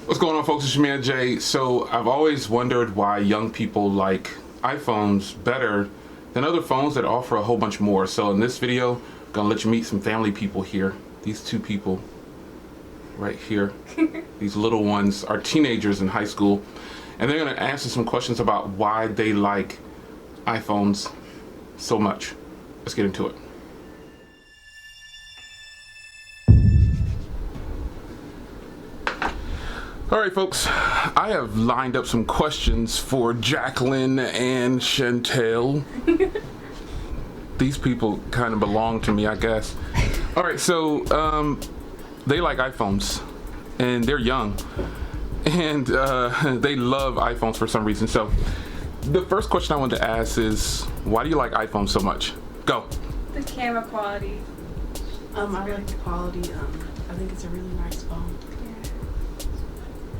What's going on, folks? It's your man Jay. So I've always wondered why young people like iPhones better than other phones that offer a whole bunch more. So in this video, I'm gonna let you meet some family people here. These two people right here, these little ones are teenagers in high school, and they're gonna answer some questions about why they like iPhones so much. Let's get into it. All right, folks, I have lined up some questions for Jacqueline and Chantel. These people kind of belong to me, I guess. All right, so they like iPhones, and they're young, and they love iPhones for some reason. So the first question I wanted to ask is, why do you like iPhones so much? Go. The camera quality. I like the quality. I think it's a really nice phone.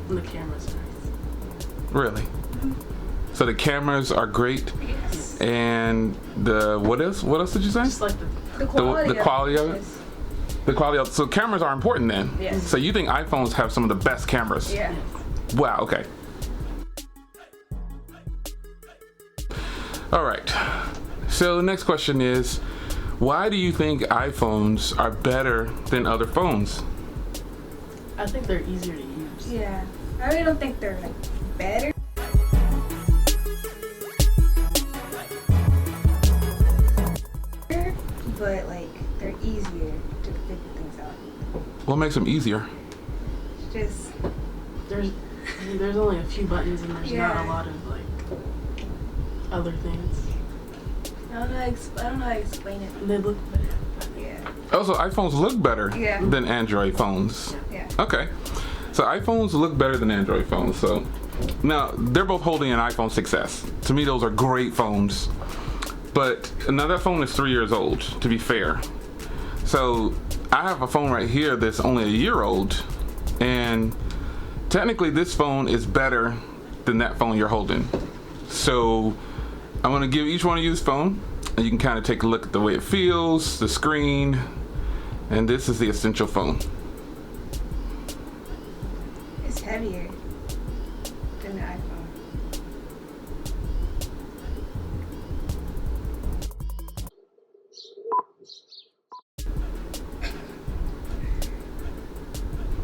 And the camera's nice. Really? Mm-hmm. So the cameras are great, Yes. and the what else? What else did you say? Just like The quality, the quality of it? Yes. The quality of so cameras are important then. Yes. So you think iPhones have some of the best cameras? Yeah. Wow. Okay. All right. So the next question is, why do you think iPhones are better than other phones? I think they're easier to use. Yeah. I really don't think they're like better. But like they're easier to figure things out. What makes them easier? Just There's only a few buttons and there's not a lot of like other things. I don't know how to explain it. And they look better. Yeah. Also, iPhones look better Yeah. than Android phones. Yeah. Okay. So iPhones look better than Android phones. So now they're both holding an iPhone 6s. To me, those are great phones. But now that phone is 3 years old, to be fair. So I have a phone right here that's only a year old, and technically this phone is better than that phone you're holding. So I'm gonna give each one of you this phone, and you can kind of take a look at the way it feels, the screen, and this is the essential phone. It's heavier than the iPhone.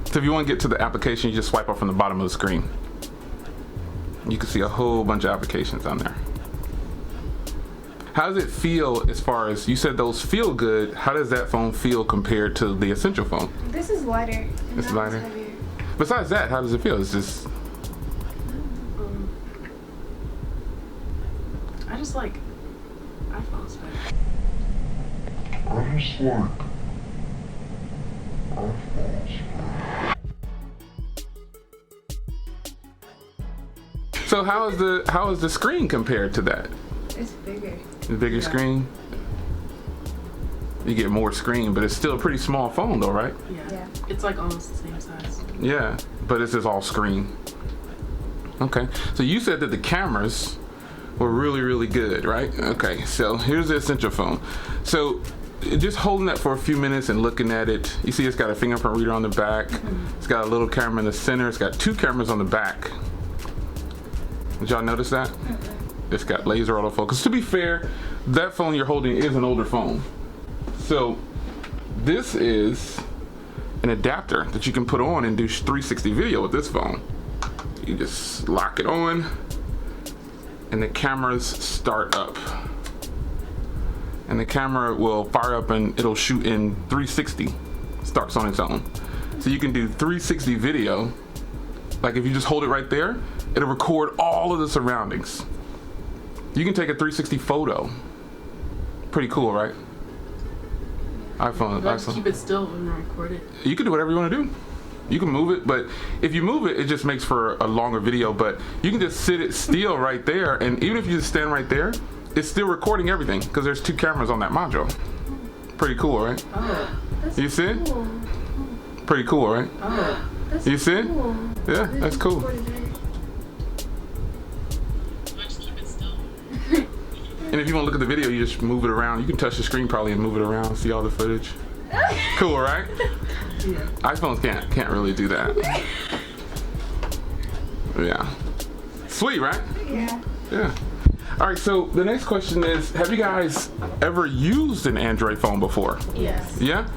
So if you want to get to the application, you just swipe up from the bottom of the screen. You can see a whole bunch of applications on there. How does it feel as far as, you said those feel good, how does that phone feel compared to the essential phone? This is lighter. And It's that one's lighter. heavier. Besides that, how does it feel? It's just, I just like iPhones better. so how is the screen compared to that? It's bigger. The bigger screen? You get more screen, but it's still a pretty small phone though, right? Yeah. It's like almost the same size. Yeah, but it's just all screen. Okay, so you said that the cameras were really, really good, right? Okay, so here's the essential phone. So just holding that for a few minutes and looking at it, you see it's got a fingerprint reader on the back. It's got a little camera in the center. It's got two cameras on the back. Did y'all notice that? It's got laser autofocus. To be fair, that phone you're holding is an older phone. So this is an adapter that you can put on and do 360 video with this phone. You just lock it on and the cameras start up. And the camera will fire up and it'll shoot in 360. Starts on its own. So you can do 360 video. Like if you just hold it right there, it'll record all of the surroundings. You can take a 360 photo. Pretty cool, right? iPhone. You have to keep it still when I record it. You can do whatever you want to do. You can move it, but if you move it, it just makes for a longer video. But you can just sit it still right there, and even if you just stand right there, it's still recording everything because there's two cameras on that module. Pretty cool, right? Oh. You see it? Cool. Pretty cool, right? Oh. That's You see it? cool. Yeah, that's cool. And if you want to look at the video, you just move it around. You can touch the screen probably and move it around, see all the footage. Cool, right? Yeah. iPhones can't really do that. Yeah. Sweet, right? Yeah. Yeah. All right, so the next question is, have you guys ever used an Android phone before? Yes. Yeah?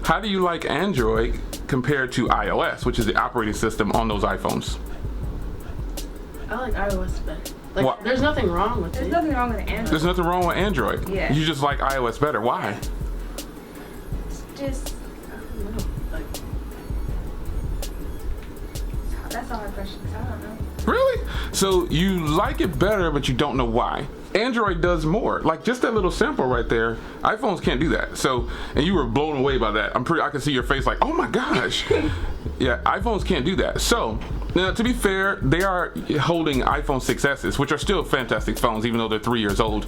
How do you like Android compared to iOS, which is the operating system on those iPhones? I like iOS better. Like, What? there's nothing wrong with There's it. nothing wrong with Android. There's nothing wrong with Android. Yeah. You just like iOS better. Why? It's just, I don't know. Like, that's a hard question, 'cause I don't know. Really? So you like it better, but you don't know why. Android does more. Like just that little sample right there. iPhones can't do that. So, and you were blown away by that. I can see your face like, oh my gosh. Yeah, iPhones can't do that. So, now to be fair, they are holding iPhone 6S's, which are still fantastic phones, even though they're 3 years old.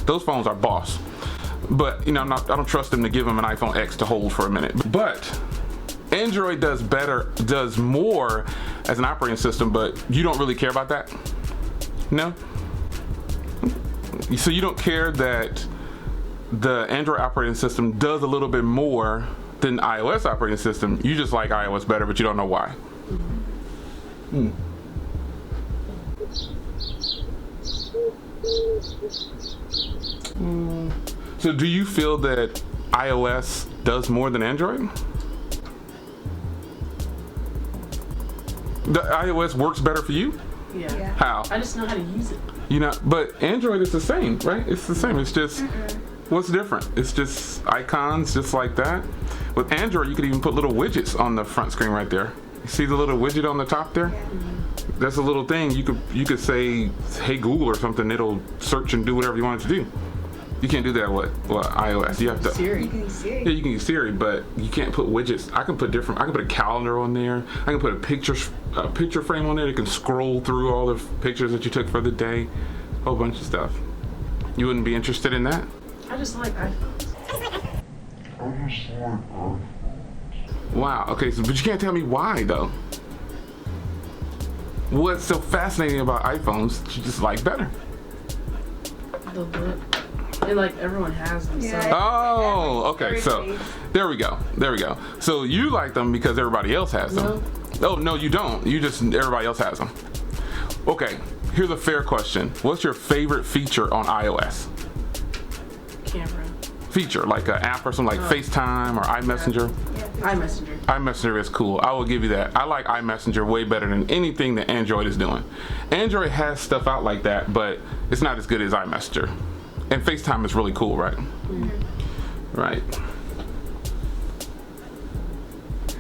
Those phones are boss. But, I don't trust them to give them an iPhone X to hold for a minute. But Android does more as an operating system, but you don't really care about that? No? So you don't care that the Android operating system does a little bit more than iOS operating system. You just like iOS better, but you don't know why. So do you feel that iOS does more than Android? The iOS works better for you? yeah. Yeah. How? I just know how to use it. But Android is the same, right? It's the same. It's just, what's different? It's just icons, just like that. With Android, you could even put little widgets on the front screen right there. You see the little widget on the top there? Yeah. That's a little thing. You could say, hey Google or something. It'll search and do whatever you want it to do. You can't do that with iOS. You have to. Siri. You can use Siri. Yeah, you can use Siri, but you can't put widgets. I can put a calendar on there. I can put a picture frame on there that can scroll through all the pictures that you took for the day. A whole bunch of stuff. You wouldn't be interested in that? I just like iPhones. Wow. Okay, but you can't tell me why though. What's so fascinating about iPhones that you just like better? The look. And like everyone has them. Yeah. So Oh, okay. So there we go. So you like them because everybody else has them. No. Oh no, you don't. Everybody else has them. Okay. Here's a fair question. What's your favorite feature on iOS? Camera. Feature, like an app or something like FaceTime or iMessenger. Yeah. iMessenger. iMessenger is cool. I will give you that. I like iMessenger way better than anything that Android is doing. Android has stuff out like that, but it's not as good as iMessenger. And FaceTime is really cool, right? Right.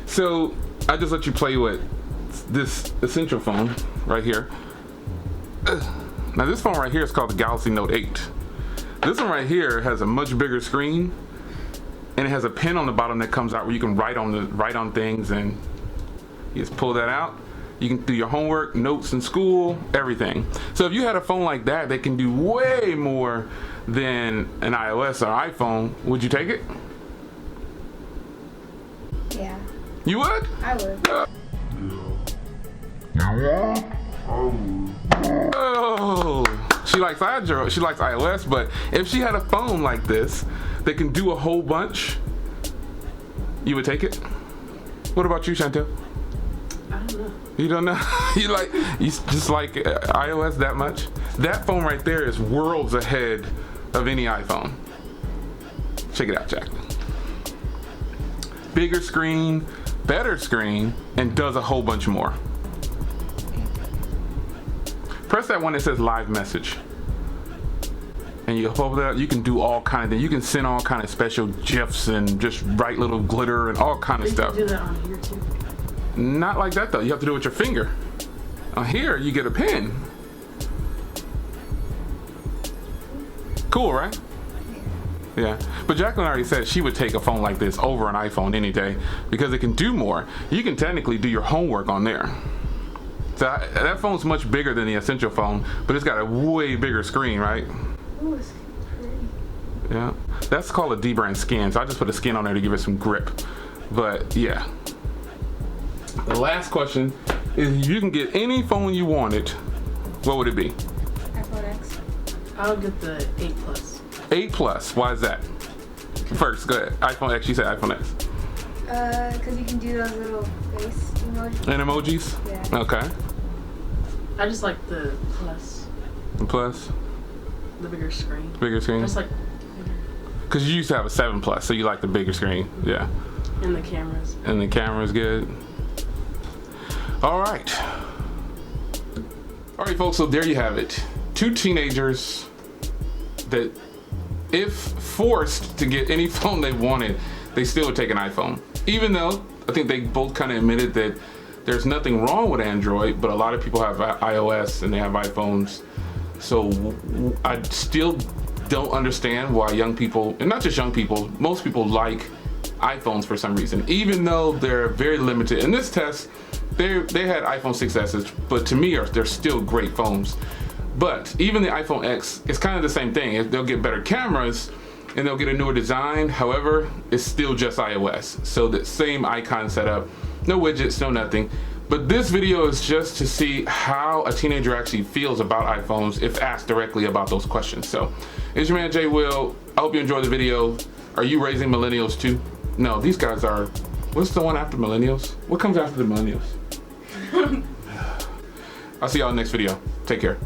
So I just let you play with this essential phone right here. Now this phone right here is called the Galaxy Note 8. This one right here has a much bigger screen, and it has a pen on the bottom that comes out where you can write on things, and you just pull that out. You can do your homework, notes in school, everything. So if you had a phone like that that can do way more than an iOS or iPhone, would you take it? Yeah. You would? I would. Oh, she likes Android. She likes iOS, but if she had a phone like this that can do a whole bunch, you would take it? What about you, Chantel? I don't know. You don't know? you just like iOS that much? That phone right there is worlds ahead of any iPhone. Check it out, Jacqueline. Bigger screen, better screen, and does a whole bunch more. Press that one that says live message. And you open that, you can do all kind of things. You can send all kind of special GIFs and just write little glitter and all kind of You stuff. can do that on here too. Not like that though. You have to do it with your finger. On here, you get a pen. Cool, right? Yeah. But Jacqueline already said she would take a phone like this over an iPhone any day because it can do more. You can technically do your homework on there. So that phone's much bigger than the Essential phone, but it's got a way bigger screen, right? Ooh, it's pretty. Yeah. That's called a D-brand skin, so I just put a skin on there to give it some grip. But yeah. The last question is, if you can get any phone you wanted, what would it be? iPhone X. I'll get the 8 Plus. 8 Plus. Why is that? First, go ahead. iPhone X. You said iPhone X. Because you can do those little face emojis. And emojis? Yeah. Okay. I just like the plus, And plus, the bigger screen. bigger screen? Just like, Because you used to have a 7 Plus, so you like the bigger screen. Yeah. and the cameras. And the camera's good. All right. All right, folks, so there you have it. 2 teenagers that, if forced to get any phone they wanted, they still would take an iPhone. Even though I think they both kind of admitted that there's nothing wrong with Android, but a lot of people have iOS and they have iPhones. So I still don't understand why young people, and not just young people, most people like iPhones for some reason, even though they're very limited. In this test, they had iPhone 6s, but to me, they're still great phones. But even the iPhone X, it's kind of the same thing. They'll get better cameras and they'll get a newer design. However, it's still just iOS. So the same icon setup, no widgets, no nothing. But this video is just to see how a teenager actually feels about iPhones if asked directly about those questions. So it's your man Jay Will. I hope you enjoyed the video. Are you raising millennials too? No, these guys are, what's the one after millennials? What comes after the millennials? I'll see y'all in the next video. Take care.